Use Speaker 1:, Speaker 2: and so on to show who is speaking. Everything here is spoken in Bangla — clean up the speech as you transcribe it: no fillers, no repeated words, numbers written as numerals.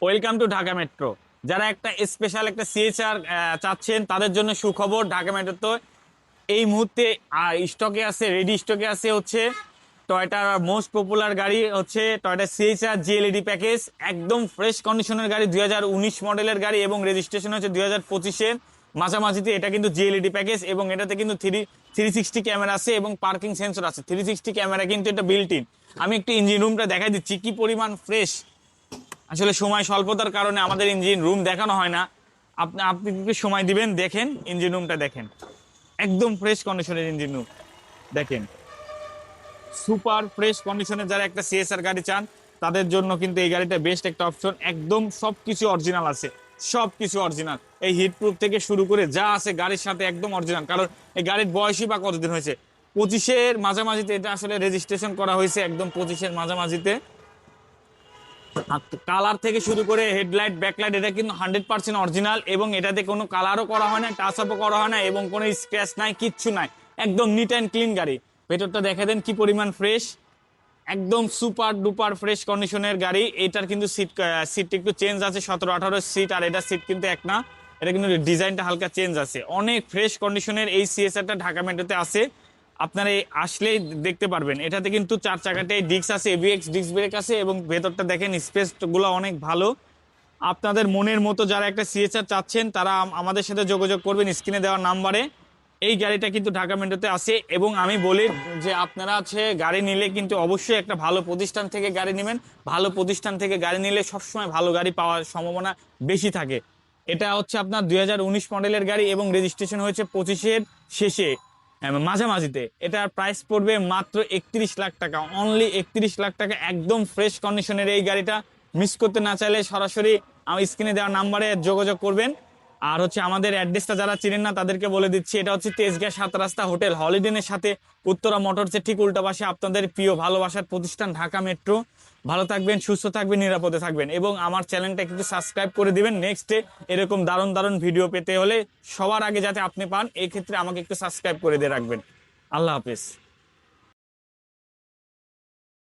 Speaker 1: Welcome to Dhaka metro. যারা একটা স্পেশাল একটা সিএচআর চাচ্ছেন তাদের জন্য সুখবর, ঢাকা মেট্রো এই মুহূর্তে স্টকে আছে, রেডি স্টকে আছে হচ্ছে টয়োটার মোস্ট পপুলার গাড়ি হচ্ছে টয়োটা সিএচআর জিএলইডি প্যাকেজ। একদম ফ্রেশ কন্ডিশনের গাড়ি, 2019 মডেলের গাড়ি এবং রেজিস্ট্রেশন হচ্ছে 2025-এর মাঝামাঝিতে। এটা কিন্তু জিএলইডি প্যাকেজ এবং এটাতে কিন্তু 360 ক্যামেরা আছে এবং পার্কিং সেন্সর আছে। 360 ক্যামেরা কিন্তু এটা বিল্ট ইন। আমি একটু ইঞ্জিন রুমটা দেখাই দিচ্ছি কি পরিমাণ ফ্রেশ। আসলে সময় স্বল্পতার কারণে আমাদের ইঞ্জিন রুম দেখানো হয় না। আপনি আপনি একটু সময় দিবেন, দেখেন ইঞ্জিন রুমটা দেখেন, একদম ফ্রেশ কন্ডিশনের ইঞ্জিন রুম দেখেন, সুপার ফ্রেশ কন্ডিশনের। যারা একটা সিএসআর গাড়ি চান তাদের জন্য কিন্তু এই গাড়িটা বেস্ট একটা অপশন। একদম সবকিছু অরিজিনাল আছে, সবকিছু অরিজিনাল। এই হিট প্রুফ থেকে শুরু করে যা আছে গাড়ির সাথে একদম অরিজিনাল। কারণ এই গাড়ির বয়সই বা কতদিন হয়েছে, 25-এর মাঝামাঝিতে এটা আসলে রেজিস্ট্রেশন করা হয়েছে, একদম 25-এর মাঝামাঝিতে। কালার থেকে শুরু করে হেডলাইট ব্যাকলাইট এটা কিন্তু 100% অরিজিনাল এবং এটাতে কোনো কালারও করা হয় না, টাচ আপও করা হয় না এবং কোনো স্ক্র্যাচ নাই, কিচ্ছু নাই। একদম নিট অ্যান্ড ক্লিন গাড়ি। ভেতরটা দেখে দেন কি পরিমাণ ফ্রেশ, একদম সুপার ডুপার ফ্রেশ কন্ডিশনের গাড়ি। এটার কিন্তু সিট একটু চেঞ্জ আছে, 17-18 সিট, আর এটা সিট কিন্তু এক না, এটা কিন্তু ডিজাইনটা হালকা চেঞ্জ আছে। অনেক ফ্রেশ কন্ডিশনের এই সিএসআরটা ঢাকা মেট্রোতে আছে। আপনারা আসলেই দেখতে পারবেন। এটাতে কিন্তু 4 চাকাতে ডিস্ক আছে, এবিএক্স ডিস্ক ব্রেক আছে এবং ভেতরটা দেখেন স্পেস গুলো অনেক ভালো। আপনাদের মনের মতো যারা একটা সিএসআর চাচ্ছেন তারা আমাদের সাথে যোগাযোগ করবেন স্ক্রিনে দেওয়া নাম্বারে। এই গাড়িটা কিন্তু ঢাকা মেট্রোতে আছে এবং আমি বলি যে আপনারা গাড়ি নিলে কিন্তু অবশ্যই একটা ভালো প্রতিষ্ঠান থেকে গাড়ি নেবেন। ভালো প্রতিষ্ঠান থেকে গাড়ি নিলে সবসময় ভালো গাড়ি পাওয়ার সম্ভাবনা বেশি থাকে। এটা হচ্ছে আপনার 2019 মডেলের গাড়ি এবং রেজিস্ট্রেশন হয়েছে 25-এর শেষে মাঝামাঝিতে। এটার প্রাইস পড়বে মাত্র 31 লাখ টাকা, অনলি 31 লাখ টাকা। একদম ফ্রেশ কন্ডিশনের এই গাড়িটা মিস করতে না চাইলে সরাসরি আমার স্ক্রিনে দেওয়া নাম্বারে যোগাযোগ করবেন। আর হচ্ছে আমাদের অ্যাড্রেসটা যারা চিনেন না তাদেরকে বলে দিচ্ছি, এটা হচ্ছে তেজগাঁ 7 রাস্তা হোটেল হলিডেনের সাথে উত্তরা মোটরসের ঠিক উল্টা পাশে আপনাদের প্রিয় ভালোবাসার প্রতিষ্ঠান ঢাকা মেট্রো। ভালো থাকবেন, সুস্থ থাকবেন, নিরাপদে থাকবেন এবং আমার চ্যানেলটা একটু সাবস্ক্রাইব করে দিবেন। নেক্সটে এরকম দারুণ দারুণ ভিডিও পেতে হলে সবার আগে যাতে আপনি পান, এই ক্ষেত্রে আমাকে একটু সাবস্ক্রাইব করে দিয়ে রাখবেন। আল্লাহ হাফেজ।